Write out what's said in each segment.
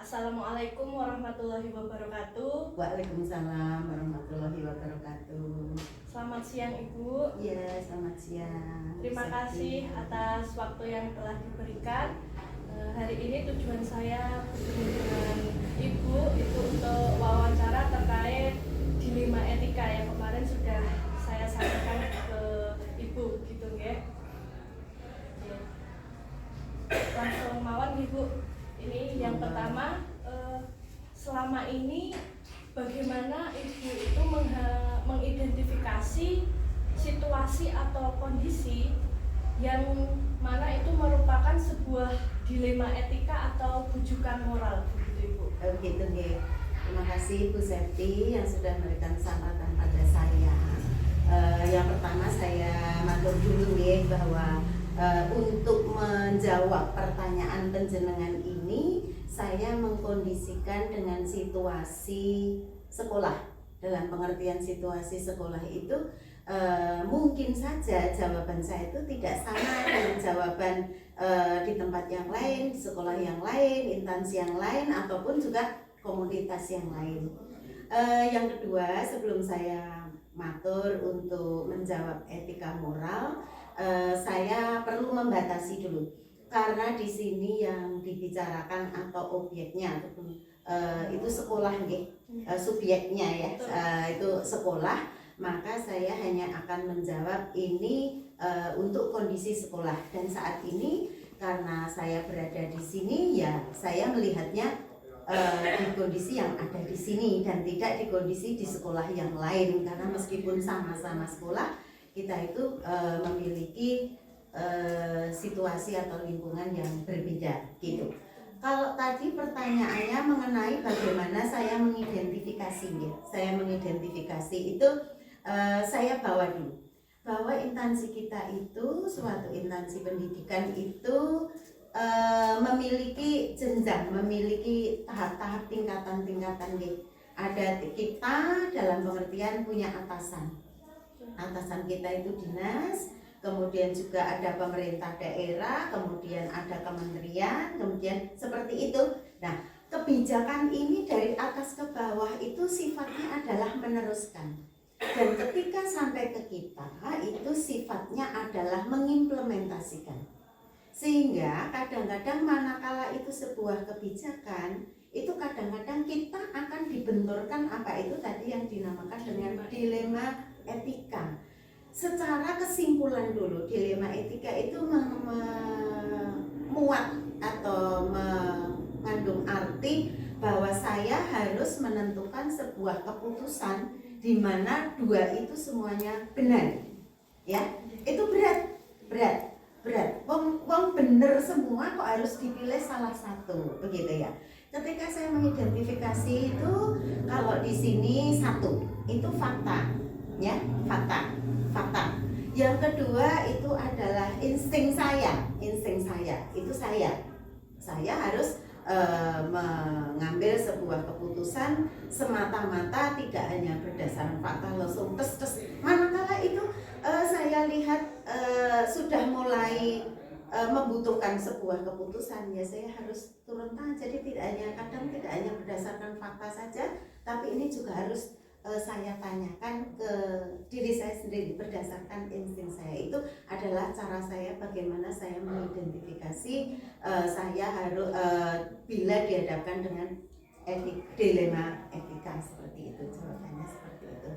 Assalamualaikum warahmatullahi wabarakatuh. Waalaikumsalam warahmatullahi wabarakatuh. Selamat siang Ibu. Iya, selamat siang. Terima kasih atas waktu yang telah diberikan. Hari ini tujuan saya bertemu dengan Ibu itu untuk wawancara terkait dilema etika yang kemarin sudah saya sampaikan ke Ibu gitu ya. Langsung mawon Ibu. Ini yang pertama, selama ini bagaimana Ibu itu mengidentifikasi situasi atau kondisi yang mana itu merupakan sebuah dilema etika atau bujukan moral, begitu Ibu? Gitu nggih. Terima kasih Bu Septi yang sudah memberikan kesempatan pada saya. Yang pertama saya matur dulu nggih bahwa untuk menjawab pertanyaan penjenengan ini saya mengkondisikan dengan situasi sekolah. Dalam pengertian situasi sekolah itu mungkin saja jawaban saya itu tidak sama dengan jawaban di tempat yang lain, di sekolah yang lain, instansi yang lain, ataupun juga komunitas yang lain. Yang kedua, sebelum saya matur untuk menjawab etika moral, saya perlu membatasi dulu karena di sini yang dibicarakan atau objeknya itu sekolah nih, subjeknya ya, itu sekolah, maka saya hanya akan menjawab ini untuk kondisi sekolah. Dan saat ini karena saya berada di sini ya saya melihatnya di kondisi yang ada di sini dan tidak di kondisi di sekolah yang lain, karena meskipun sama-sama sekolah kita itu memiliki situasi atau lingkungan yang berbeda gitu. Kalau tadi pertanyaannya mengenai bagaimana saya mengidentifikasi ya, saya mengidentifikasi itu saya bawa dulu bahwa instansi kita itu, suatu instansi pendidikan itu memiliki jenjang, memiliki tahap-tahap tingkatan-tingkatan gitu. Ada kita dalam pengertian punya atasan. Atasan kita itu dinas, kemudian juga ada pemerintah daerah, kemudian ada kementerian, kemudian seperti itu. Nah, kebijakan ini dari atas ke bawah itu sifatnya adalah meneruskan. Dan ketika sampai ke kita, itu sifatnya adalah mengimplementasikan. Sehingga kadang-kadang manakala itu sebuah kebijakan, itu kadang-kadang kita akan dibenturkan apa itu tadi yang dinamakan dengan dilema etika. Secara kesimpulan dulu, dilema etika itu memuat atau mengandung arti bahwa saya harus menentukan sebuah keputusan di mana dua itu semuanya benar. Ya, itu berat. Wong bener semua kok harus dipilih salah satu, begitu ya. Ketika saya mengidentifikasi itu, kalau di sini satu, itu fakta. Ya, fakta. Yang kedua itu adalah insting saya itu saya harus mengambil sebuah keputusan semata-mata tidak hanya berdasarkan fakta langsung tes. Manakala itu saya lihat sudah mulai membutuhkan sebuah keputusan, ya saya harus turun tangan. Jadi kadang tidak hanya berdasarkan fakta saja, tapi ini juga harus saya tanyakan ke diri saya sendiri berdasarkan insting saya. Itu adalah cara saya bagaimana saya mengidentifikasi saya harus bila dihadapkan dengan dilema etika seperti itu. Jawabannya seperti itu.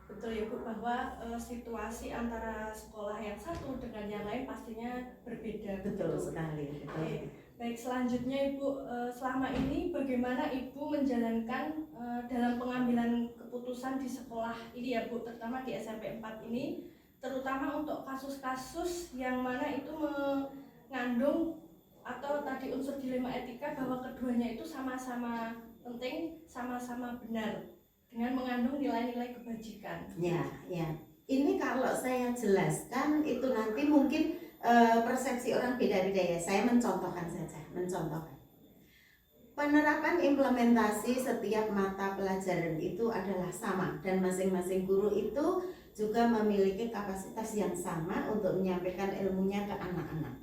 Betul ya Bu, bahwa situasi antara sekolah yang satu dengan yang lain pastinya berbeda. Betul sekali. Betul. Baik, selanjutnya Ibu, selama ini bagaimana Ibu menjalankan dalam pengambilan keputusan di sekolah ini ya Bu, terutama di SMP 4 ini, terutama untuk kasus-kasus yang mana itu mengandung atau tadi unsur dilema etika bahwa keduanya itu sama-sama penting, sama-sama benar dengan mengandung nilai-nilai kebajikan. Ya. Ini kalau saya jelaskan itu nanti mungkin persepsi orang beda-beda ya. Saya mencontohkan saja. Penerapan implementasi setiap mata pelajaran itu adalah sama dan masing-masing guru itu juga memiliki kapasitas yang sama untuk menyampaikan ilmunya ke anak-anak.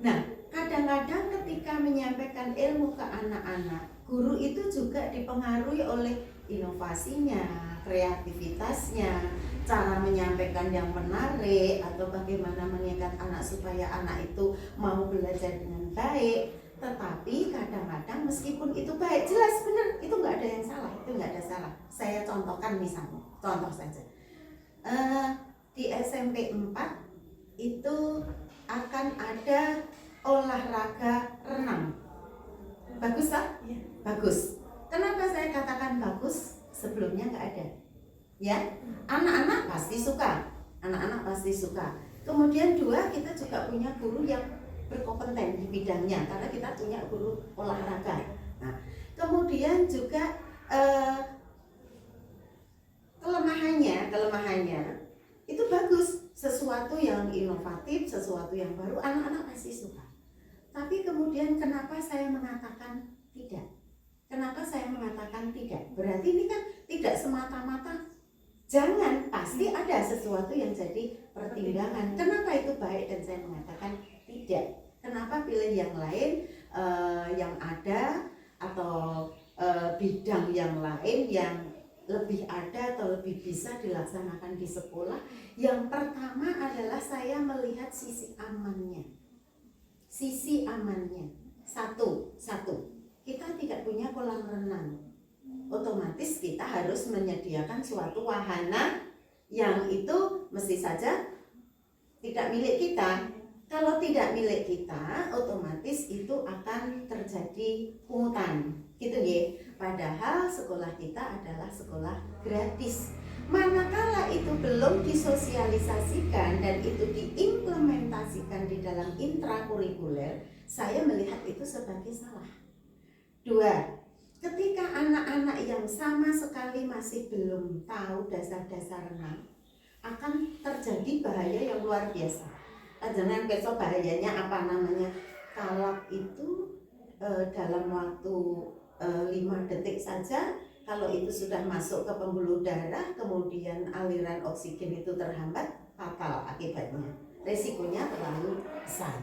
Nah, kadang-kadang ketika menyampaikan ilmu ke anak-anak, guru itu juga dipengaruhi oleh inovasinya, kreativitasnya, cara menyampaikan yang menarik, atau bagaimana mengikat anak supaya anak itu mau belajar dengan baik. Tetapi kadang-kadang meskipun itu baik, jelas benar, itu nggak ada yang salah, itu nggak ada salah. Saya contohkan misalnya, contoh saja. Di SMP 4 itu akan ada olahraga renang. Bagus tak? Iya. Bagus. Kenapa saya katakan bagus? Sebelumnya nggak ada. Ya, anak-anak pasti suka. Anak-anak pasti suka. Kemudian dua, kita juga punya guru yang berkompeten di bidangnya karena kita punya guru olahraga. Nah, kemudian juga kelemahannya itu bagus, sesuatu yang inovatif, sesuatu yang baru, anak-anak pasti suka. Tapi kemudian kenapa saya mengatakan tidak? Kenapa saya mengatakan tidak? Berarti ini kan tidak semata-mata jangan, pasti ada sesuatu yang jadi pertimbangan. Kenapa itu baik dan saya mengatakan tidak? Kenapa pilih yang lain yang ada atau bidang yang lain yang lebih ada atau lebih bisa dilaksanakan di sekolah? Yang pertama adalah saya melihat sisi amannya. Sisi amannya. Satu, kita tidak punya kolam renang. Otomatis kita harus menyediakan suatu wahana yang itu mesti saja tidak milik kita. Kalau tidak milik kita, otomatis itu akan terjadi pungutan, gitu ya. Padahal sekolah kita adalah sekolah gratis. Manakala itu belum disosialisasikan dan itu diimplementasikan di dalam intrakurikuler, saya melihat itu sebagai salah. Dua, ketika anak-anak yang sama sekali masih belum tahu dasar-dasar renang, akan terjadi bahaya yang luar biasa. Jangan besok bahayanya apa namanya, kalap itu dalam waktu 5 detik saja, kalau itu sudah masuk ke pembuluh darah, kemudian aliran oksigen itu terhambat, fatal akibatnya. Resikonya terlalu besar.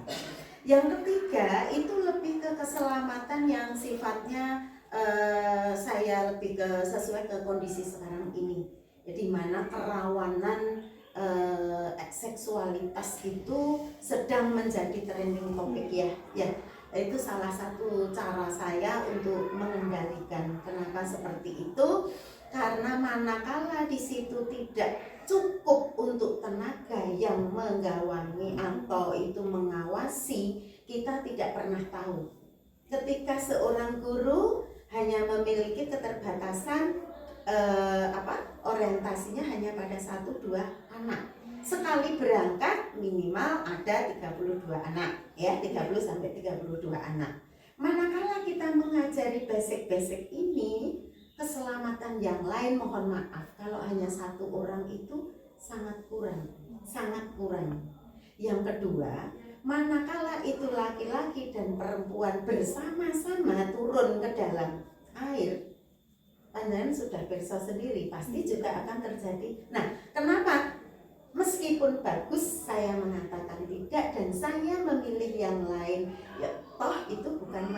Yang ketiga, itu lebih ke keselamatan yang sifatnya saya lebih ke sesuai ke kondisi sekarang ini, di mana kerawanan seksualitas itu sedang menjadi trending topik ya. Itu salah satu cara saya untuk mengendalikan. Kenapa seperti itu? Karena manakala di situ tidak cukup untuk tenaga yang menggawangi atau itu mengawasi, kita tidak pernah tahu. Ketika seorang guru hanya memiliki keterbatasan orientasinya hanya pada 1-2 anak. Sekali berangkat minimal ada 32 anak, ya, 30 sampai 32 anak. Manakala kita mengajari basic-basic ini, keselamatan yang lain mohon maaf kalau hanya 1 orang itu sangat kurang. Yang kedua, manakala itu laki-laki dan perempuan bersama-sama turun ke dalam air, pandangan sudah perso sendiri, pasti juga akan terjadi. Nah, kenapa? Meskipun bagus, saya mengatakan tidak dan saya memilih yang lain. Ya, toh itu bukan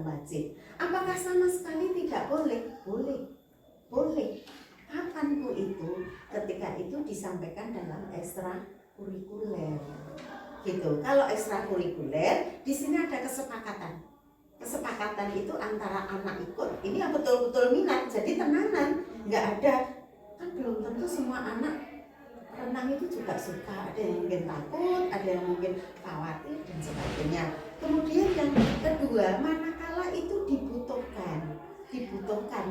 wajib. Apakah sama sekali tidak boleh? Boleh. Kapanku itu, ketika itu disampaikan dalam ekstrakurikuler. Gitu. Kalau ekstrakurikuler, di sini ada kesepakatan. Kesepakatan itu antara anak ikut, ini yang betul-betul minat, jadi tenanan, nggak ada, kan belum tentu semua anak renang itu juga suka, ada yang mungkin takut, ada yang mungkin khawatir dan sebagainya. Kemudian yang kedua, manakala itu dibutuhkan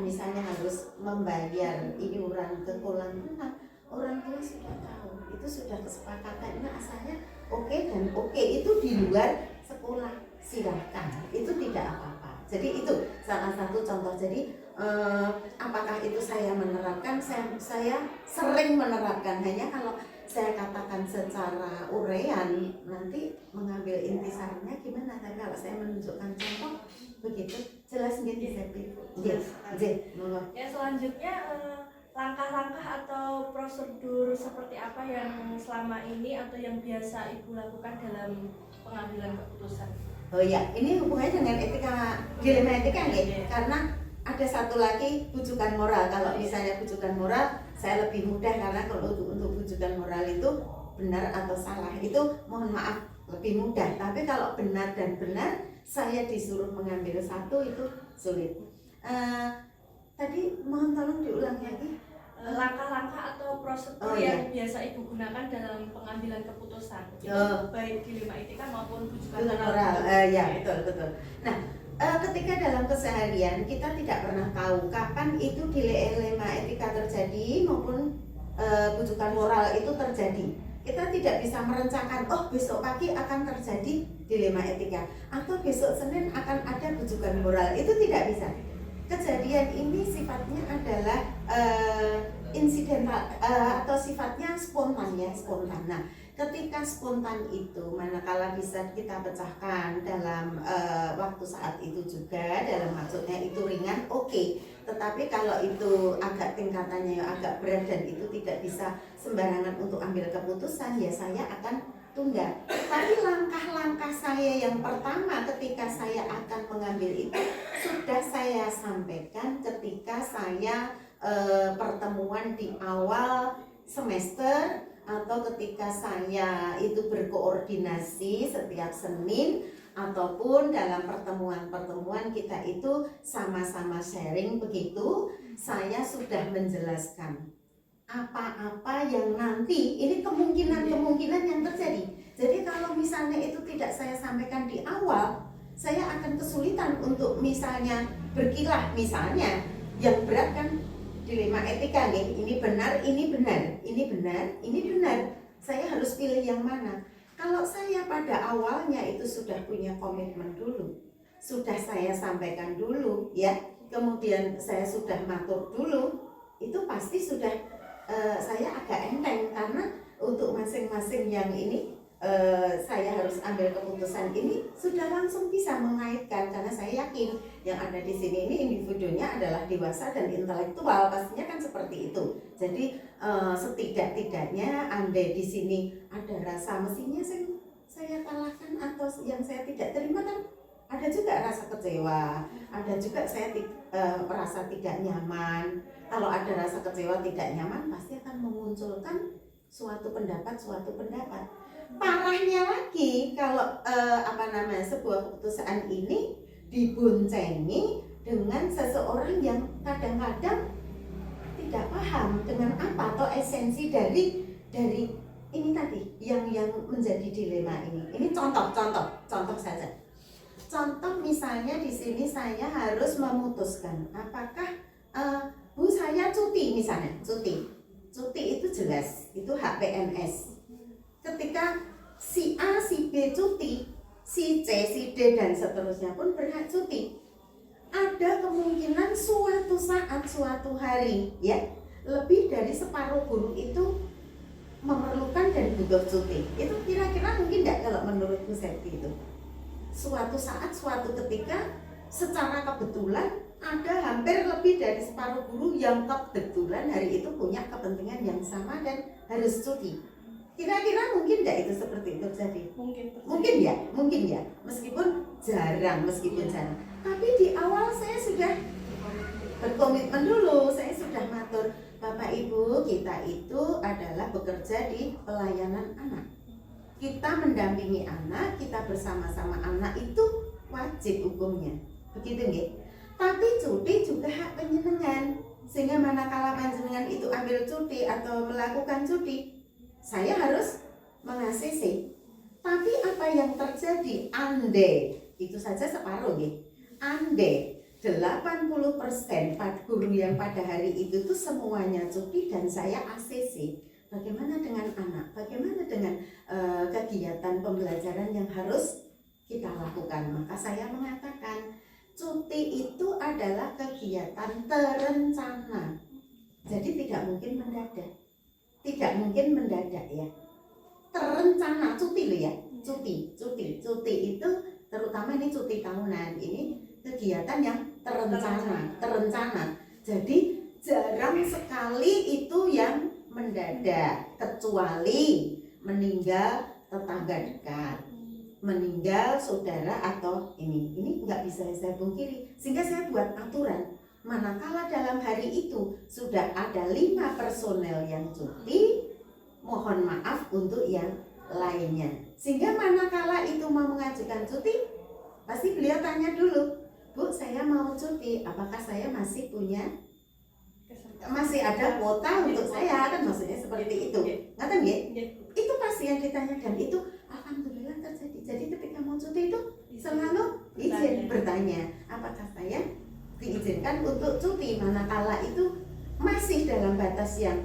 misalnya harus membayar iuran ke kolam renang, orang tua sudah tahu, itu sudah kesepakatan, ini asalnya oke dan oke, itu di luar sekolah, silahkan, itu tidak apa-apa. Jadi itu salah satu contoh. Jadi apakah itu saya menerapkan? Saya sering menerapkan, hanya kalau saya katakan secara urean nanti mengambil intisarinya gimana, tapi kalau saya menunjukkan contoh begitu jelas gitu saya pikir. Ya, selanjutnya langkah-langkah atau prosedur seperti apa yang selama ini atau yang biasa Ibu lakukan dalam pengambilan keputusan. Oh ya, ini hubungannya dengan dilema etika nggih? Iya. Karena ada satu lagi bujukan moral. Kalau misalnya bujukan moral, saya lebih mudah karena kalau untuk bujukan moral itu benar atau salah itu mohon maaf lebih mudah. Tapi kalau benar dan benar, saya disuruh mengambil satu itu sulit. Tadi mohon tolong diulang lagi. Langkah-langkah atau prosedur yang biasa Ibu gunakan dalam pengambilan keputusan, baik dilema etika maupun bujukan moral. Ya, betul. Nah, ketika dalam keseharian kita tidak pernah tahu kapan itu dilema etika terjadi maupun bujukan moral itu terjadi. Kita tidak bisa merencanakan, oh besok pagi akan terjadi dilema etika atau besok Senin akan ada bujukan moral, itu tidak bisa. Kejadian ini sifatnya adalah insidental atau sifatnya spontan ya, spontan. Nah, ketika spontan itu manakala bisa kita pecahkan dalam waktu saat itu juga, dalam maksudnya itu ringan, oke. Tetapi kalau itu agak tingkatannya agak berat dan itu tidak bisa sembarangan untuk ambil keputusan, ya saya akan tunda. Tapi langkah-langkah saya yang pertama ketika saya akan mengambil itu sudah saya sampaikan ketika saya pertemuan di awal semester atau ketika saya itu berkoordinasi setiap Senin ataupun dalam pertemuan-pertemuan kita itu sama-sama sharing begitu, saya sudah menjelaskan apa-apa yang nanti ini kemungkinan yang terjadi. Jadi kalau misalnya itu tidak saya sampaikan di awal, saya akan kesulitan untuk misalnya berkilah, misalnya yang berat kan dilema etika nih, ini benar, ini benar, ini benar, ini benar. Saya harus pilih yang mana. Kalau saya pada awalnya itu sudah punya komitmen dulu, sudah saya sampaikan dulu ya, kemudian saya sudah matur dulu, itu pasti sudah saya agak enteng karena untuk masing-masing yang ini saya harus ambil keputusan ini sudah langsung bisa mengaitkan karena saya yakin yang ada di sini ini individunya adalah dewasa dan intelektual, pastinya kan seperti itu. Jadi setidak-tidaknya andai di sini ada rasa mestinya saya kalahkan atau yang saya tidak terima kan ada juga rasa kecewa, ada juga saya merasa tidak nyaman. Kalau ada rasa kecewa tidak nyaman pasti akan memunculkan suatu pendapat. Parahnya lagi kalau sebuah keputusan ini diboncengi dengan seseorang yang kadang-kadang tidak paham dengan apa atau esensi dari ini tadi yang menjadi dilema ini. Ini contoh saja. Contoh misalnya di sini saya harus memutuskan apakah Bu saya cuti misalnya, cuti itu jelas, itu hak PNS. Ketika si A, si B cuti, si C, si D dan seterusnya pun berhak cuti. Ada kemungkinan suatu saat, suatu hari ya, lebih dari separuh guru itu memerlukan dan butuh cuti. Itu kira-kira mungkin enggak kalau menurut Bu Septi itu? Suatu saat, suatu ketika secara kebetulan ada hampir lebih dari separuh guru yang kebetulan hari itu punya kepentingan yang sama dan harus cuti. Kira-kira mungkin enggak itu seperti itu terjadi? Mungkin ya. Meskipun jarang. Tapi di awal saya sudah berkomitmen dulu, saya sudah matur, Bapak Ibu kita itu adalah bekerja di pelayanan anak. Kita mendampingi anak, kita bersama-sama anak itu wajib hukumnya, begitu nggih? Tapi cuti juga hak panjenengan, sehingga manakala panjenengan itu ambil cuti atau melakukan cuti, saya harus meng-ACC. Tapi apa yang terjadi andai, itu saja separuh nggih, andai 80% guru yang pada hari itu tuh semuanya cuti dan saya ACC. Bagaimana dengan anak? Bagaimana dengan kegiatan pembelajaran yang harus kita lakukan? Maka saya mengatakan cuti itu adalah kegiatan terencana. Jadi tidak mungkin mendadak ya. Terencana cuti loh ya. Cuti itu terutama ini cuti tahunan. Ini kegiatan yang terencana. Jadi jarang sekali itu yang mendadak, kecuali meninggal tetangga dekat meninggal saudara atau ini nggak bisa saya pungkiri, sehingga saya buat aturan manakala dalam hari itu sudah ada 5 personel yang cuti, mohon maaf untuk yang lainnya. Sehingga manakala itu mau mengajukan cuti, pasti beliau tanya dulu, Bu, saya mau cuti, apakah saya masih ada kuota untuk saya, kan maksudnya seperti itu. Ngaten nggih? Itu pasti yang ditanya, dan itu alhamdulillah terjadi. Jadi ketika mau cuti itu selalu izin bertanya, apakah saya diizinkan untuk cuti, manakala itu masih dalam batas yang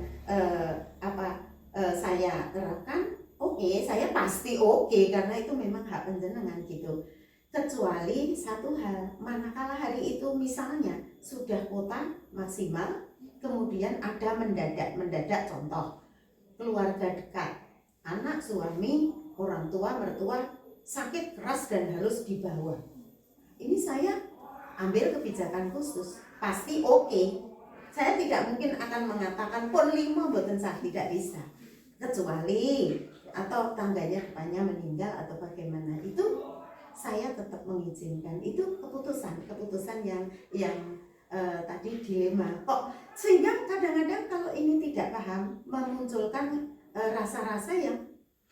saya terapkan. Oke, saya pasti oke, karena itu memang hak panjenengan gitu. Kecuali satu hal, manakala hari itu misalnya sudah kuota maksimal, kemudian ada mendadak contoh keluarga dekat, anak, suami, orang tua, mertua sakit keras dan harus dibawa. Ini saya ambil kebijakan khusus, pasti oke. Saya tidak mungkin akan mengatakan pon 5 mboten sah, tidak bisa. Kecuali atau tangganya depannya meninggal atau bagaimana, itu saya tetap mengizinkan. Itu keputusan yang tadi dilema kok, sehingga kadang-kadang kalau ini tidak paham memunculkan rasa-rasa yang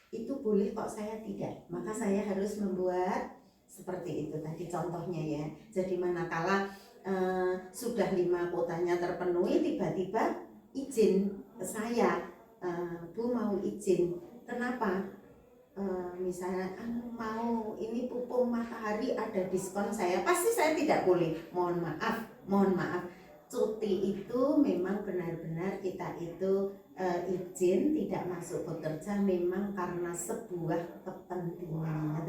itu boleh kok saya tidak, maka saya harus membuat seperti itu tadi contohnya ya. Jadi manakala sudah 5 kuotanya terpenuhi, tiba-tiba izin ke saya, Bu mau izin, kenapa? Misalnya mau ini pupuk matahari ada diskon, saya tidak boleh, mohon maaf, cuti itu memang benar-benar kita itu izin tidak masuk bekerja memang karena sebuah kepentingan,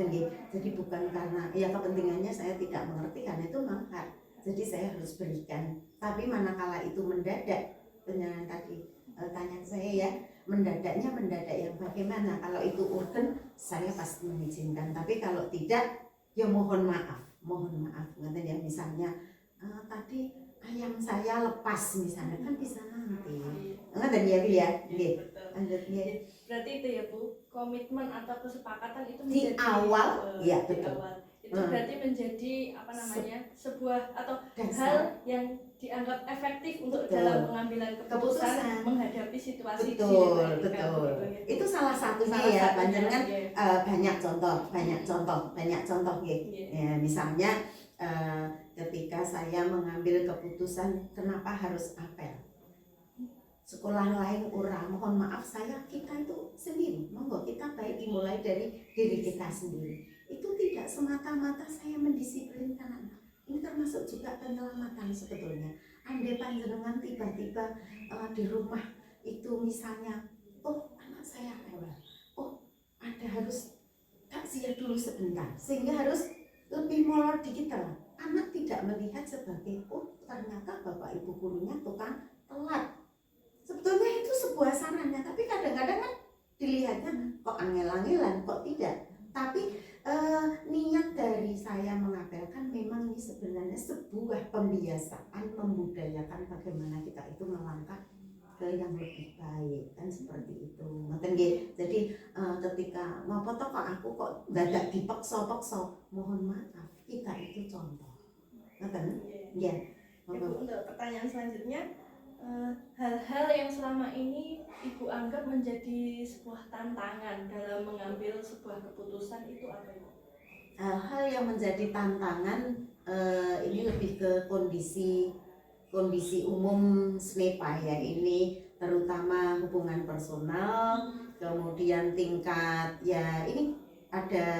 jadi bukan karena ya kepentingannya saya tidak mengerti, karena itu memang hak, jadi saya harus berikan. Tapi manakala itu mendadak, dengan tadi tanya saya ya, mendadak yang bagaimana? Kalau itu urgen, saya pasti mengizinkan. Tapi kalau tidak, ya mohon maaf. Ngerti ya, misalnya tadi ayam saya lepas misalnya, kan bisa nanti. Ngerti ya, Bu ya? Nggih. Berarti itu ya, Bu, komitmen atau kesepakatan itu di menjadi awal, ya di betul. awal. Itu berarti menjadi sebuah atau hal yang dianggap efektif untuk dalam pengambilan keputusan menghadapi situasi. Betul. Itu salah satunya ya, panjenengan banyak contoh ya, misalnya ketika saya mengambil keputusan kenapa harus apel, sekolah lain orang, mohon maaf, kita itu sendiri, monggo kita baik dimulai dari diri kita sendiri. Itu tidak semata-mata saya mendisiplinkan anak, ini termasuk juga penyelamatan sebetulnya. Andai panjenengan tiba-tiba di rumah itu misalnya, oh anak saya rewel, oh ada harus takziah dulu sebentar, sehingga harus lebih molor dikit lah. Anak tidak melihat sebagai, oh ternyata bapak ibu gurunya tukang telat. Sebetulnya itu sebuah sarannya, tapi kadang-kadang kan dilihatnya kok angel-angelan, kok tidak. Tapi niat dari saya mengapelkan memang ini sebenarnya sebuah pembiasaan, membudayakan bagaimana kita itu melangkah ke yang lebih baik, kan seperti itu. Jadi ketika mau foto kok aku kok dadak dipaksa-paksa, mohon maaf, kita itu contoh. Ngoten? Nggih. Ibu, untuk pertanyaan selanjutnya, hal-hal yang selama ini Ibu anggap menjadi sebuah tantangan dalam mengambil sebuah keputusan itu apa, Ibu? Hal yang menjadi tantangan ini lebih ke kondisi umum SNEPA ya, ini terutama hubungan personal, kemudian tingkat ya, ini ada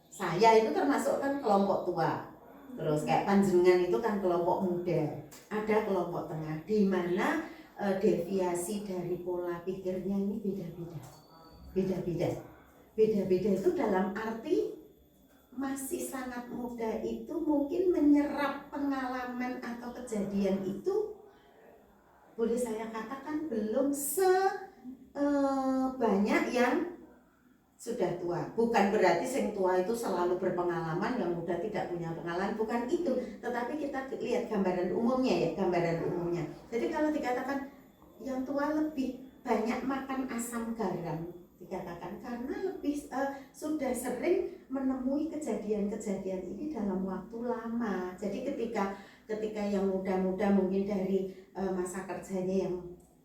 saya itu termasuk kan kelompok tua, terus kayak panjenengan itu kan kelompok muda, ada kelompok tengah, di mana deviasi dari pola pikirnya ini beda-beda itu dalam arti masih sangat muda itu mungkin menyerap pengalaman atau kejadian itu, boleh saya katakan belum sebanyak yang sudah tua. Bukan berarti yang tua itu selalu berpengalaman, yang muda tidak punya pengalaman, bukan itu. Tetapi kita lihat gambaran umumnya. Jadi kalau dikatakan yang tua lebih banyak makan asam garam, dikatakan karena lebih sudah sering menemui kejadian-kejadian ini dalam waktu lama. Jadi ketika yang muda-muda mungkin dari masa kerjanya yang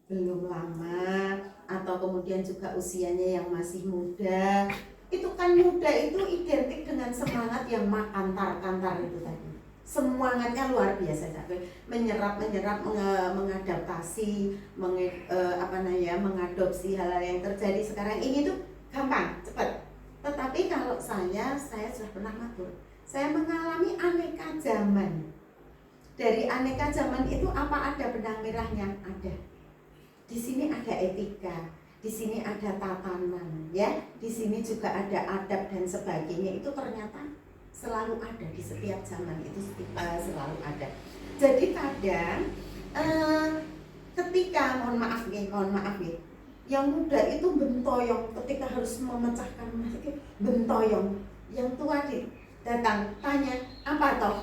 belum lama atau kemudian juga usianya yang masih muda, itu kan muda itu identik dengan semangat yang kantar-kantar itu tadi. Semangatnya luar biasa, menyerap, mengadaptasi, mengadopsi hal-hal yang terjadi sekarang ini tuh gampang, cepat. Tetapi kalau saya sudah pernah matur, saya mengalami aneka zaman. Dari aneka zaman itu apa ada benang merahnya? Ada. Di sini ada etika, di sini ada tatanan, ya. Di sini juga ada adab dan sebagainya. Itu ternyata selalu ada di setiap zaman, itu selalu ada. Jadi kadang ketika mohon maaf nih, yang muda itu bentoyong ketika harus memecahkan masalah, bentoyong. Yang tua datang tanya apa toh?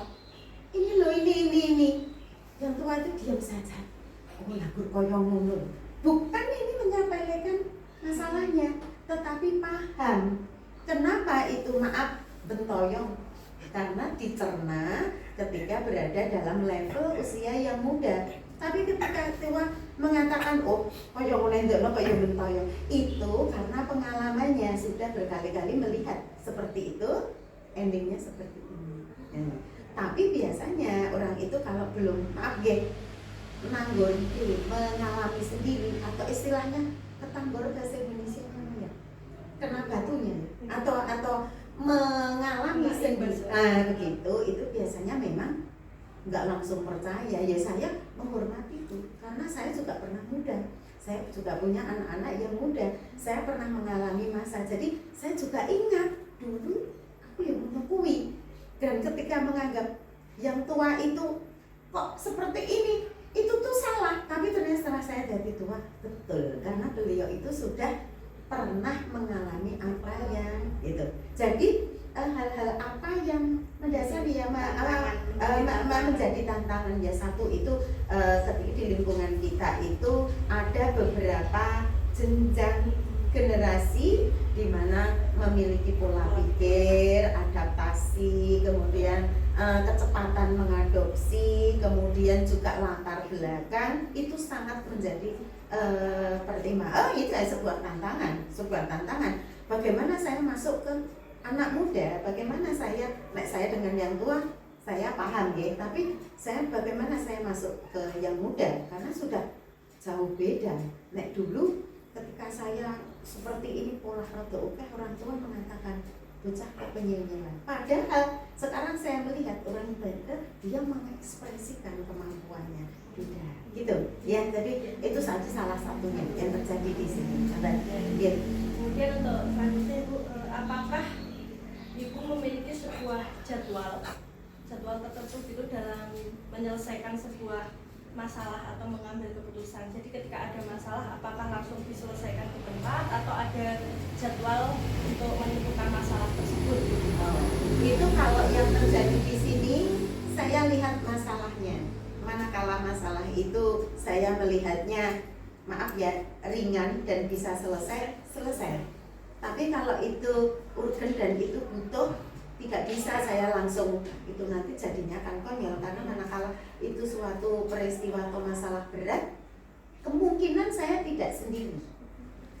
Ini loh, ini. Yang tua itu diam saja. Oh, lagu koyong ngono. Bukan ini menyampaikan masalahnya, tetapi paham kenapa itu bentoyong, karena dicerna ketika berada dalam level usia yang muda. Tapi ketika tua mengatakan oh koyong nendokno koyong bentoyong, itu karena pengalamannya sudah berkali-kali melihat seperti itu, endingnya seperti ini. Tapi biasanya orang itu kalau belum menanggur dulu, mengalami sendiri, atau istilahnya ketanggor bahasa Indonesia namanya, kena batunya, atau mengalami sendiri, begitu, itu biasanya memang nggak langsung percaya. Ya saya menghormati itu, karena saya juga pernah muda, saya juga punya anak-anak yang muda, saya pernah mengalami masa, jadi saya juga ingat dulu aku yang mengakui. Dan ketika menganggap yang tua itu kok seperti ini, itu tuh salah. Tapi ternyata setelah saya jadi tua, betul, karena beliau itu sudah pernah mengalami apa yang itu. Jadi hal-hal apa yang mendasari ya menjadi tantangan ya. Satu itu ketika di lingkungan kita itu ada beberapa jenjang generasi di mana memiliki pola pikir, adaptasi, kemudian kecepatan mengadopsi, kemudian juga latar belakang itu sangat menjadi pertimbangan. Itu sebuah tantangan. Bagaimana saya masuk ke anak muda? Bagaimana saya dengan yang tua saya paham ya, tapi bagaimana saya masuk ke yang muda? Karena sudah jauh beda. Dulu ketika saya seperti ini pola rada oke, orang tua mengatakan bocah kok penyelengan. Padahal sekarang saya melihat orang muda dia mengekspresikan kemampuannya, tidak gitu ya. Jadi itu saja salah satunya yang terjadi di sini. Ya. Kemudian untuk selanjutnya Ibu, apakah Ibu memiliki sebuah jadwal tertentu gitu dalam menyelesaikan sebuah masalah atau mengambil keputusan? Jadi ketika ada masalah, apakah langsung diselesaikan di tempat atau ada jadwal untuk menentukan masalah tersebut? Itu kalau yang terjadi di sini saya lihat masalahnya. Manakala masalah itu saya melihatnya ringan dan bisa selesai. Tapi kalau itu urgen dan itu butuh, tidak bisa saya langsung itu, nanti jadinya akan konyol. Karena manakala itu suatu peristiwa atau masalah berat, kemungkinan saya tidak sendiri.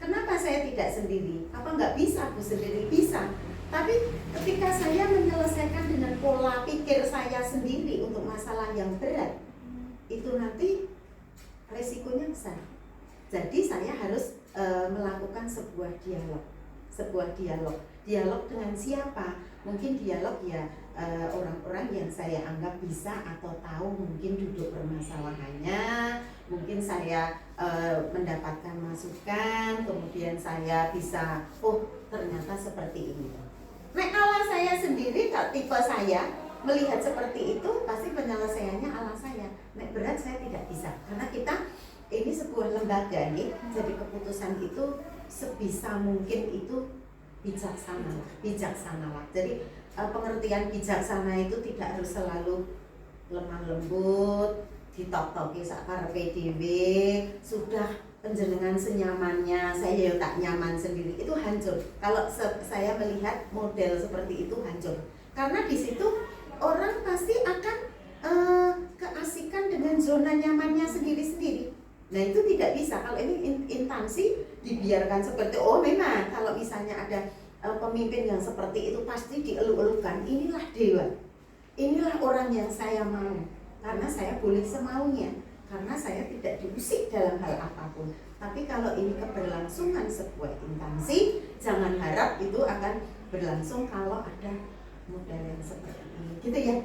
Kenapa saya tidak sendiri? Apa nggak bisa Bu sendiri? Bisa. Tapi ketika saya menyelesaikan dengan pola pikir saya sendiri untuk masalah yang berat, itu nanti resikonya besar. Jadi saya harus melakukan sebuah dialog. Dialog dengan siapa? Mungkin dialog ya orang-orang yang saya anggap bisa atau tahu mungkin duduk permasalahannya, mungkin saya mendapatkan masukan, kemudian saya bisa ternyata seperti ini. Kalau saya sendiri, kalau tipe saya melihat seperti itu, pasti penyelesaiannya ala saya. Berat saya tidak bisa, karena kita ini sebuah lembaga nih, jadi keputusan itu sebisa mungkin itu bijaksana. Jadi pengertian bijaksana itu tidak harus selalu lemah lembut, ditok-toki sakar PDW, sudah penjenengan senyamannya, saya ya tak nyaman sendiri, itu hancur. Kalau saya melihat model seperti itu hancur, karena di situ orang pasti akan keasikan dengan zona nyamannya sendiri-sendiri. Nah itu tidak bisa. Kalau ini instansi dibiarkan seperti, oh memang kalau misalnya ada pemimpin yang seperti itu pasti dielu-elukan, inilah dewa, inilah orang yang saya mau, karena saya boleh semaunya, karena saya tidak diusik dalam hal apapun. Tapi kalau ini keberlangsungan sebuah instansi, jangan harap itu akan berlangsung kalau ada model yang seperti ini, gitu ya.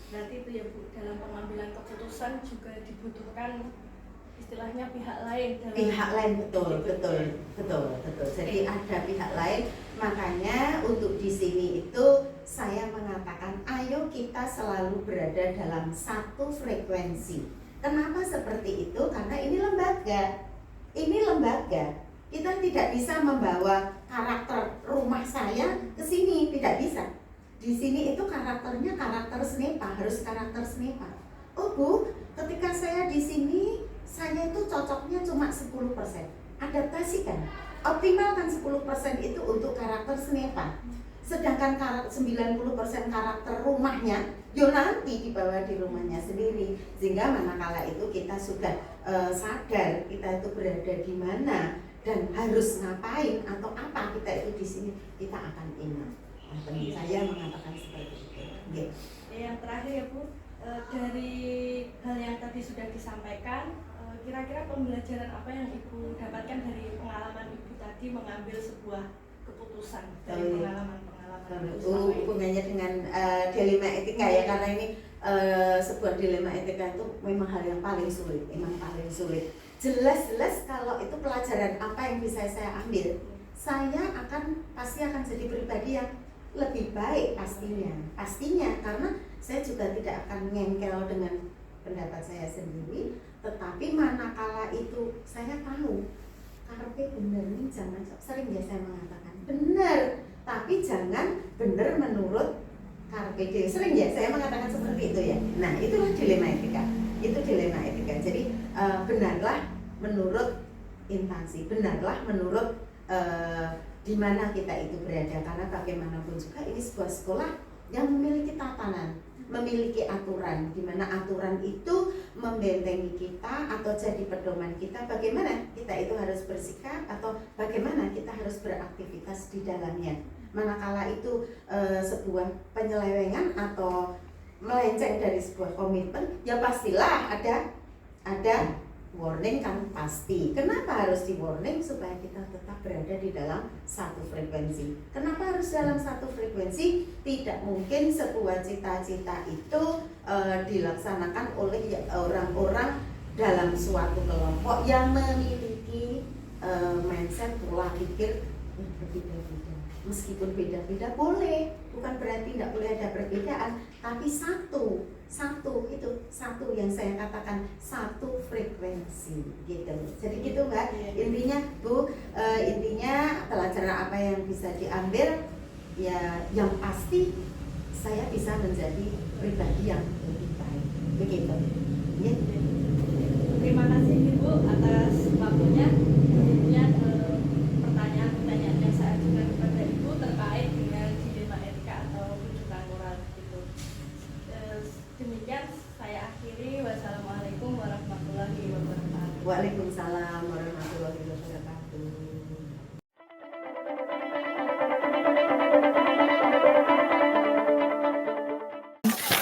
Berarti itu ya Bu, dalam pengambilan keputusan juga dibutuhkan istilahnya pihak lain. Pihak lain, betul. Jadi ada pihak lain, makanya untuk di sini itu saya mengatakan, ayo kita selalu berada dalam satu frekuensi. Kenapa seperti itu? Karena ini lembaga. Kita tidak bisa membawa karakter rumah saya ke sini, tidak bisa. Di sini itu karakternya karakter Snepa, harus karakter Snepa. Oh Bu, ketika saya di sini, saya itu cocoknya cuma 10%. Adaptasikan, optimalkan 10% itu untuk karakter Snepa. Sedangkan 90% karakter rumahnya, yo nanti dibawa di rumahnya sendiri. Sehingga manakala itu kita sudah sadar kita itu berada di mana dan harus ngapain atau apa kita itu di sini, kita akan ingat. Saya mengatakan seperti itu. Okay. Yang terakhir ya Bu, dari hal yang tadi sudah disampaikan, kira-kira pembelajaran apa yang Ibu dapatkan dari pengalaman Ibu tadi mengambil sebuah keputusan dari pengalaman hubungannya dengan dilema etika ya, karena ini sebuah dilema etika itu memang hal yang paling sulit, jelas-jelas kalau itu pelajaran apa yang bisa saya ambil, saya pasti akan jadi pribadi yang lebih baik pastinya, karena saya juga tidak akan ngengkel dengan pendapat saya sendiri. Tetapi manakala itu saya tahu karpe benar ini, jangan sering ya saya mengatakan benar, tapi jangan benar menurut karpe diem. Sering ya saya mengatakan seperti itu ya. Nah itulah dilema etika. Jadi benarlah menurut instansi, benarlah menurut di mana kita itu berada, karena bagaimanapun juga ini sebuah sekolah yang memiliki tatanan, memiliki aturan, di mana aturan itu membentengi kita atau jadi pedoman kita bagaimana kita itu harus bersikap atau bagaimana kita harus beraktivitas di dalamnya. Manakala itu sebuah penyelewengan atau melenceng dari sebuah komitmen, ya pastilah ada warning kan pasti. Kenapa harus di warning? Supaya kita tetap berada di dalam satu frekuensi. Kenapa harus dalam satu frekuensi? Tidak mungkin sebuah cita-cita itu dilaksanakan oleh orang-orang dalam suatu kelompok yang memiliki mindset pola pikir berbeda-beda. Meskipun beda-beda boleh, bukan berarti tidak boleh ada perbedaan, tapi satu yang saya katakan satu frekuensi gitu. Jadi gitu Mbak, intinya Bu, intinya pelajaran apa yang bisa diambil ya, yang pasti saya bisa menjadi pribadi yang lebih baik begitu ya. Terima kasih Ibu atas waktunya. Kemudian pertanyaan yang saya ajukan kepada Ibu terkait dengan dilema etika atau rujukan moral itu. Demikian saya akhiri. Wassalamualaikum warahmatullahi wabarakatuh. Waalaikumsalam warahmatullahi wabarakatuh.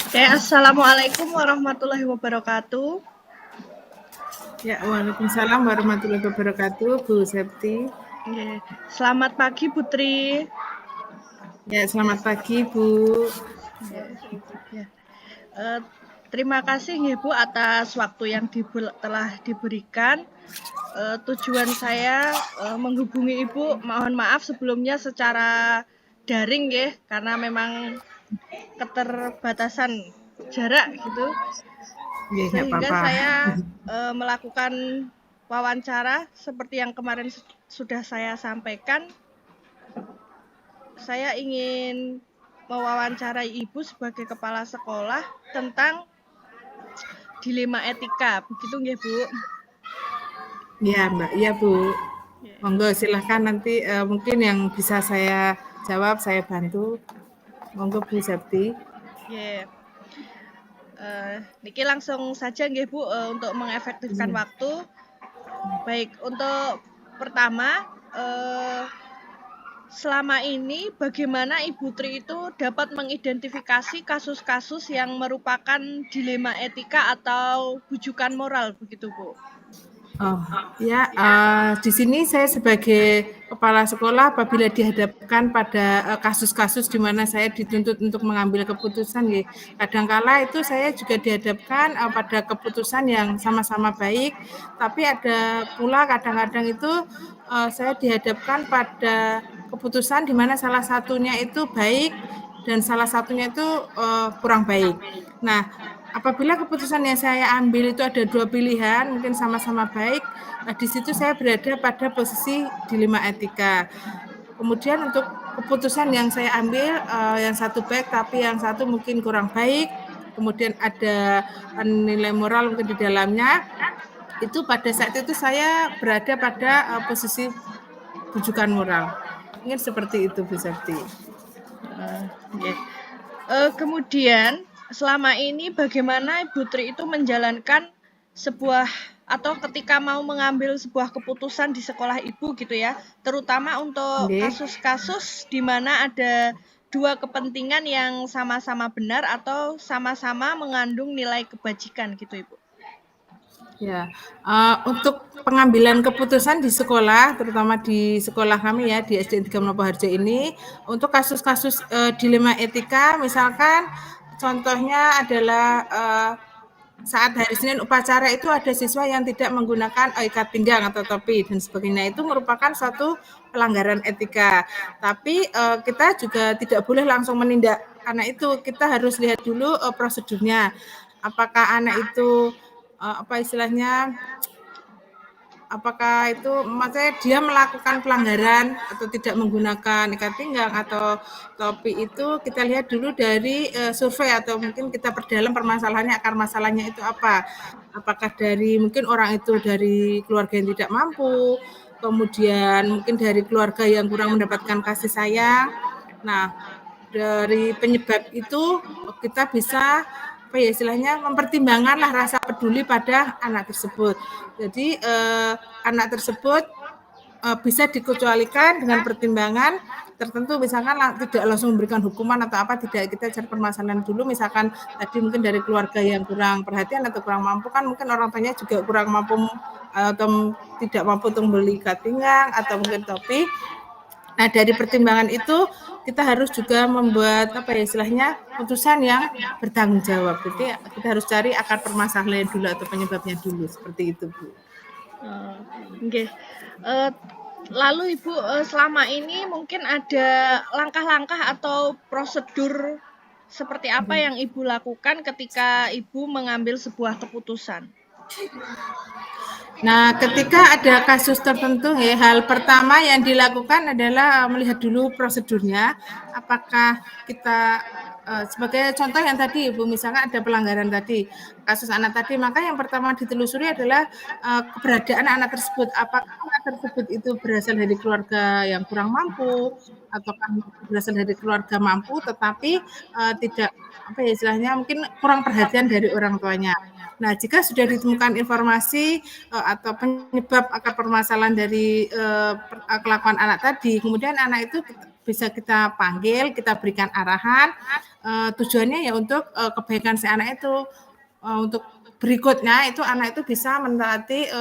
Oke, assalamualaikum warahmatullahi wabarakatuh. Ya, waalaikumsalam warahmatullahi wabarakatuh, Bu Septi. Selamat pagi Putri. Ya, selamat pagi Bu. Terima kasih Ibu atas waktu yang telah diberikan. Tujuan saya menghubungi Ibu, mohon maaf sebelumnya secara daring ya, karena memang keterbatasan jarak gitu. Sehingga saya melakukan wawancara seperti yang kemarin sudah saya sampaikan. Saya ingin mewawancarai Ibu sebagai kepala sekolah tentang dilema etika, begitu nggih Bu? Iya, Mbak. Iya, Bu. Ya. Monggo silahkan nanti mungkin yang bisa saya jawab, saya bantu. Monggo Bu Septi. Ya. Niki langsung saja nggih Bu untuk mengefektifkan waktu. Baik, untuk pertama selama ini bagaimana Ibu Tri itu dapat mengidentifikasi kasus-kasus yang merupakan dilema etika atau bujukan moral begitu Bu? Oh ya, di sini saya sebagai kepala sekolah apabila dihadapkan pada kasus-kasus di mana saya dituntut untuk mengambil keputusan, ya, kadangkala itu saya juga dihadapkan pada keputusan yang sama-sama baik, tapi ada pula kadang-kadang itu saya dihadapkan pada keputusan di mana salah satunya itu baik dan salah satunya itu kurang baik. Nah, apabila keputusan yang saya ambil itu ada dua pilihan, mungkin sama-sama baik, di situ saya berada pada posisi dilema etika. Kemudian untuk keputusan yang saya ambil, yang satu baik tapi yang satu mungkin kurang baik, kemudian ada nilai moral mungkin di dalamnya, itu pada saat itu saya berada pada posisi bujukan moral. Mungkin seperti itu, Bu Septi. Kemudian selama ini bagaimana Ibu Tri itu menjalankan sebuah atau ketika mau mengambil sebuah keputusan di sekolah Ibu gitu ya, terutama untuk kasus-kasus di mana ada dua kepentingan yang sama-sama benar atau sama-sama mengandung nilai kebajikan gitu Ibu. Ya, untuk pengambilan keputusan di sekolah, terutama di sekolah kami ya, di SD 3 Manopoharjo ini, untuk kasus-kasus dilema etika, misalkan contohnya adalah saat hari Senin upacara itu ada siswa yang tidak menggunakan ikat pinggang atau topi dan sebagainya, itu merupakan suatu pelanggaran etika. Tapi kita juga tidak boleh langsung menindak anak itu, kita harus lihat dulu prosedurnya. Apakah anak itu apakah itu maksudnya dia melakukan pelanggaran atau tidak menggunakan ikat pinggang atau topi, itu kita lihat dulu dari survei atau mungkin kita perdalam permasalahannya, akar masalahnya itu apa. Apakah dari mungkin orang itu dari keluarga yang tidak mampu, kemudian mungkin dari keluarga yang kurang mendapatkan kasih sayang. Nah, dari penyebab itu kita bisa istilahnya mempertimbangkanlah rasa peduli pada anak tersebut. Jadi anak tersebut bisa dikecualikan dengan pertimbangan tertentu, misalkan tidak langsung memberikan hukuman atau apa, tidak, kita cari permasalahan dulu. Misalkan tadi mungkin dari keluarga yang kurang perhatian atau kurang mampu, kan mungkin orang tuanya juga kurang mampu atau tidak mampu untuk membeli ikat pinggang atau mungkin topi. Nah, dari pertimbangan itu kita harus juga membuat istilahnya putusan yang bertanggung jawab. Jadi kita harus cari akar permasalahan dulu atau penyebabnya dulu, seperti itu, Bu. Okay. Lalu Ibu selama ini mungkin ada langkah-langkah atau prosedur seperti apa yang Ibu lakukan ketika Ibu mengambil sebuah keputusan? Nah, ketika ada kasus tertentu, hal pertama yang dilakukan adalah melihat dulu prosedurnya. Apakah kita sebagai contoh yang tadi, Ibu, misalkan ada pelanggaran tadi, kasus anak tadi, maka yang pertama ditelusuri adalah keberadaan anak tersebut. Apakah anak tersebut itu berasal dari keluarga yang kurang mampu, ataukah berasal dari keluarga mampu tetapi tidak istilahnya mungkin kurang perhatian dari orang tuanya. Nah, jika sudah ditemukan informasi atau penyebab akar permasalahan dari kelakuan anak tadi, kemudian anak itu bisa kita panggil, kita berikan arahan, tujuannya ya untuk kebaikan si anak itu. Untuk berikutnya itu anak itu bisa mentaati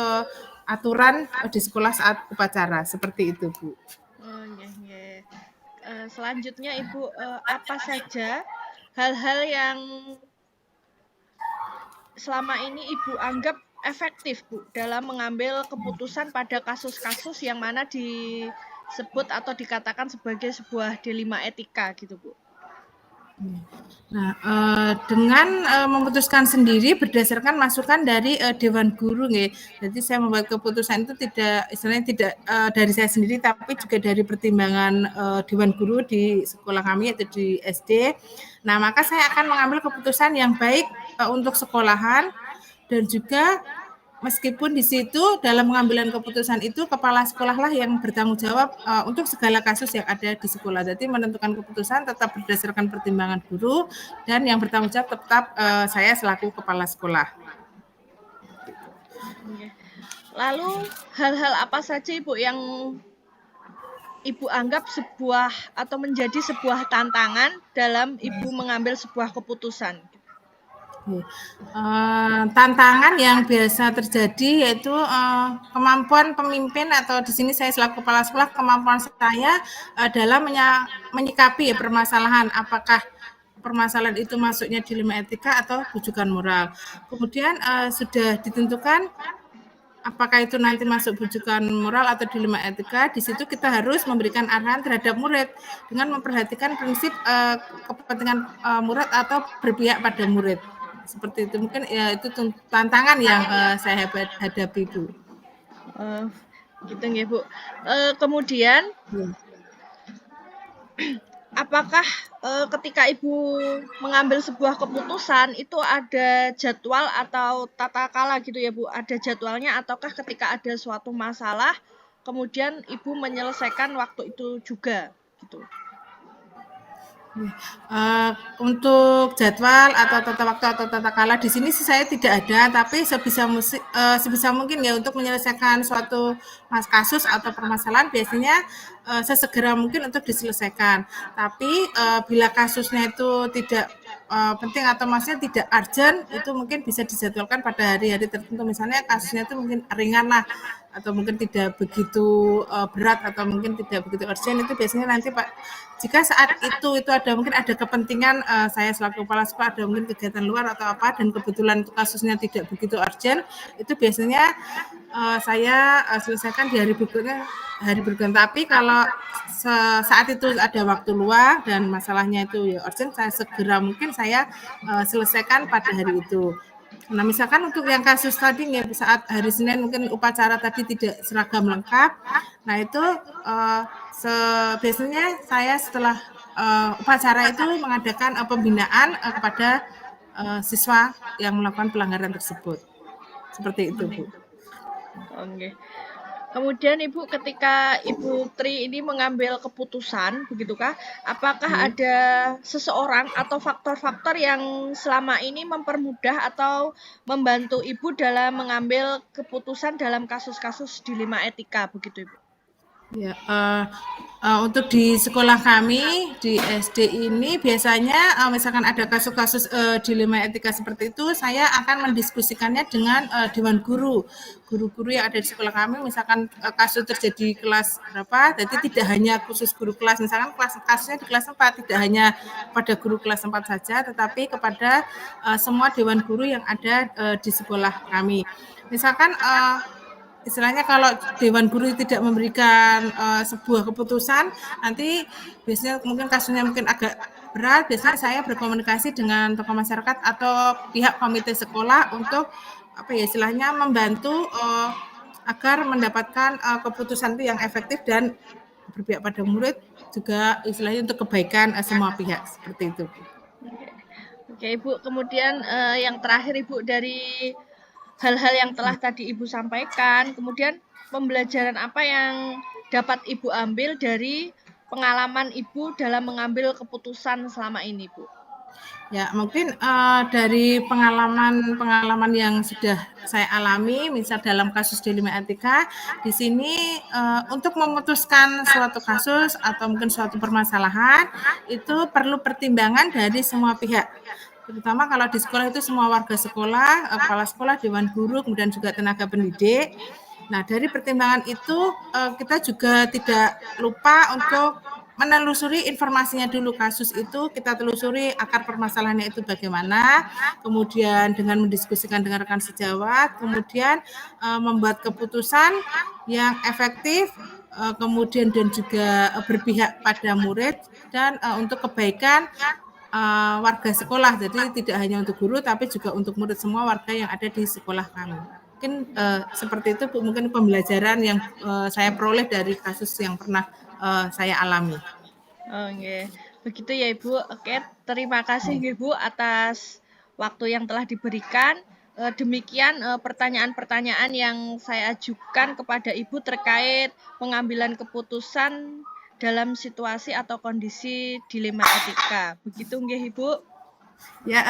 aturan di sekolah saat upacara, seperti itu, Bu. Selanjutnya Ibu, apa saja hal-hal yang selama ini Ibu anggap efektif, Bu, dalam mengambil keputusan pada kasus-kasus yang mana disebut atau dikatakan sebagai sebuah dilema etika gitu, Bu? Nah, dengan memutuskan sendiri berdasarkan masukan dari Dewan Guru, nggih. Jadi saya membuat keputusan itu tidak dari saya sendiri, tapi juga dari pertimbangan Dewan Guru di sekolah kami, yaitu di SD. Nah, maka saya akan mengambil keputusan yang baik untuk sekolahan dan juga meskipun di situ dalam pengambilan keputusan itu kepala sekolah lah yang bertanggung jawab untuk segala kasus yang ada di sekolah. Jadi menentukan keputusan tetap berdasarkan pertimbangan guru dan yang bertanggung jawab tetap saya selaku kepala sekolah. Oke. Lalu hal-hal apa saja Ibu yang Ibu anggap sebuah atau menjadi sebuah tantangan dalam Ibu mengambil sebuah keputusan? Tantangan yang biasa terjadi yaitu kemampuan pemimpin atau di sini saya selaku kepala sekolah, kemampuan saya dalam menyikapi permasalahan, apakah permasalahan itu masuknya dilema etika atau rujukan moral. Kemudian sudah ditentukan apakah itu nanti masuk rujukan moral atau dilema etika, di situ kita harus memberikan arahan terhadap murid dengan memperhatikan prinsip kepentingan murid atau berpihak pada murid. Seperti itu, mungkin ya itu tantangan yang saya hadapi, Bu. Gitu nggih, Bu. Kemudian apakah ketika Ibu mengambil sebuah keputusan itu ada jadwal atau tata kala gitu ya, Bu? Ada jadwalnya ataukah ketika ada suatu masalah kemudian Ibu menyelesaikan waktu itu juga gitu? Untuk jadwal atau tata waktu atau tata kala di sini sih saya tidak ada, tapi sebisa mungkin ya untuk menyelesaikan suatu kasus atau permasalahan biasanya sesegera mungkin untuk diselesaikan. Tapi bila kasusnya itu tidak penting atau maksudnya tidak urgent, itu mungkin bisa dijadwalkan pada hari-hari tertentu. Misalnya kasusnya itu mungkin ringan lah, atau mungkin tidak begitu berat atau mungkin tidak begitu urgent, itu biasanya nanti Pak, jika saat itu ada mungkin ada kepentingan saya selaku kepala sekolah ada mungkin kegiatan luar atau apa dan kebetulan kasusnya tidak begitu urgent, itu biasanya saya selesaikan di hari berikutnya. Tapi kalau saat itu ada waktu luang dan masalahnya itu ya urgent, saya segera mungkin saya selesaikan pada hari itu. Nah, misalkan untuk yang kasus tadi ya saat hari Senin mungkin upacara tadi tidak seragam lengkap. Nah, itu biasanya saya setelah upacara itu mengadakan pembinaan kepada siswa yang melakukan pelanggaran tersebut. Seperti itu, Bu. Oke. Kemudian Ibu ketika Ibu Tri ini mengambil keputusan, begitukah? Apakah ada seseorang atau faktor-faktor yang selama ini mempermudah atau membantu Ibu dalam mengambil keputusan dalam kasus-kasus dilema etika, begitu Ibu? Ya, untuk di sekolah kami di SD ini biasanya misalkan ada kasus-kasus dilema etika seperti itu, saya akan mendiskusikannya dengan dewan guru yang ada di sekolah kami. Misalkan kasus terjadi kelas berapa, jadi tidak hanya khusus guru kelas, misalkan kasusnya di kelas 4, tidak hanya pada guru kelas 4 saja, tetapi kepada semua dewan guru yang ada di sekolah kami. Misalkan istilahnya kalau dewan guru tidak memberikan sebuah keputusan, nanti biasanya mungkin kasusnya mungkin agak berat, biasanya saya berkomunikasi dengan tokoh masyarakat atau pihak komite sekolah untuk istilahnya membantu agar mendapatkan keputusan itu yang efektif dan berpihak pada murid, juga istilahnya untuk kebaikan semua pihak, seperti itu. Oke, Ibu. Kemudian yang terakhir Ibu, dari hal-hal yang telah tadi Ibu sampaikan, kemudian pembelajaran apa yang dapat Ibu ambil dari pengalaman Ibu dalam mengambil keputusan selama ini, Bu? Ya, mungkin dari pengalaman yang sudah saya alami, misal dalam kasus dilema etika, di sini untuk memutuskan suatu kasus atau mungkin suatu permasalahan, itu perlu pertimbangan dari semua pihak. Terutama kalau di sekolah itu semua warga sekolah, kepala sekolah, dewan guru, kemudian juga tenaga pendidik. Nah, dari pertimbangan itu kita juga tidak lupa untuk menelusuri informasinya dulu, kasus itu kita telusuri akar permasalahannya itu bagaimana, kemudian dengan mendiskusikan dengan rekan sejawat, kemudian membuat keputusan yang efektif, kemudian dan juga berpihak pada murid dan untuk kebaikan warga sekolah. Jadi tidak hanya untuk guru tapi juga untuk murid semua warga yang ada di sekolah kami. Mungkin seperti itu Bu, mungkin pembelajaran yang saya peroleh dari kasus yang pernah saya alami. Oke, begitu ya Ibu. Oke, terima kasih Ibu atas waktu yang telah diberikan. Demikian pertanyaan-pertanyaan yang saya ajukan kepada Ibu terkait pengambilan keputusan dalam situasi atau kondisi dilema etika. Begitu nggih Ibu? Ya,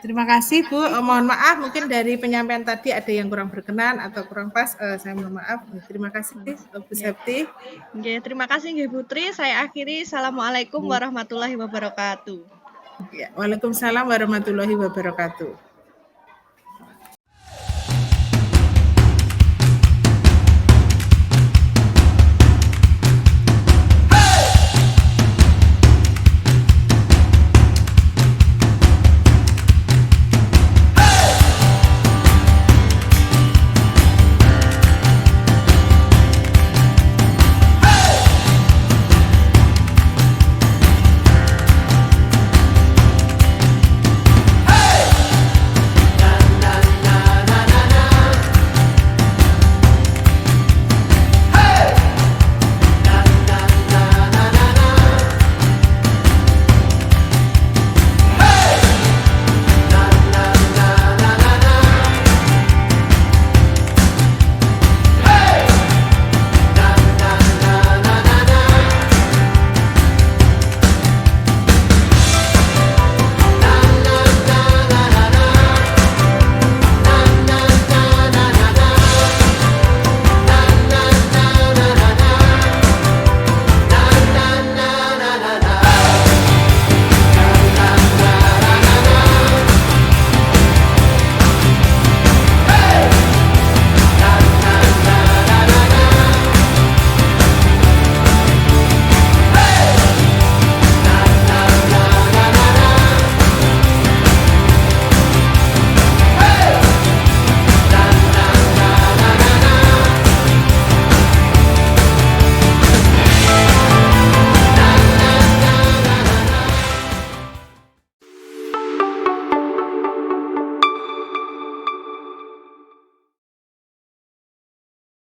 terima kasih Bu. Mohon maaf mungkin dari penyampaian tadi ada yang kurang berkenan atau kurang pas. Saya mohon maaf. Terima kasih Bu Septi. Nggih, terima kasih nggih Putri. Saya akhiri. Assalamualaikum warahmatullahi wabarakatuh. Ya, Waalaikumsalam warahmatullahi wabarakatuh.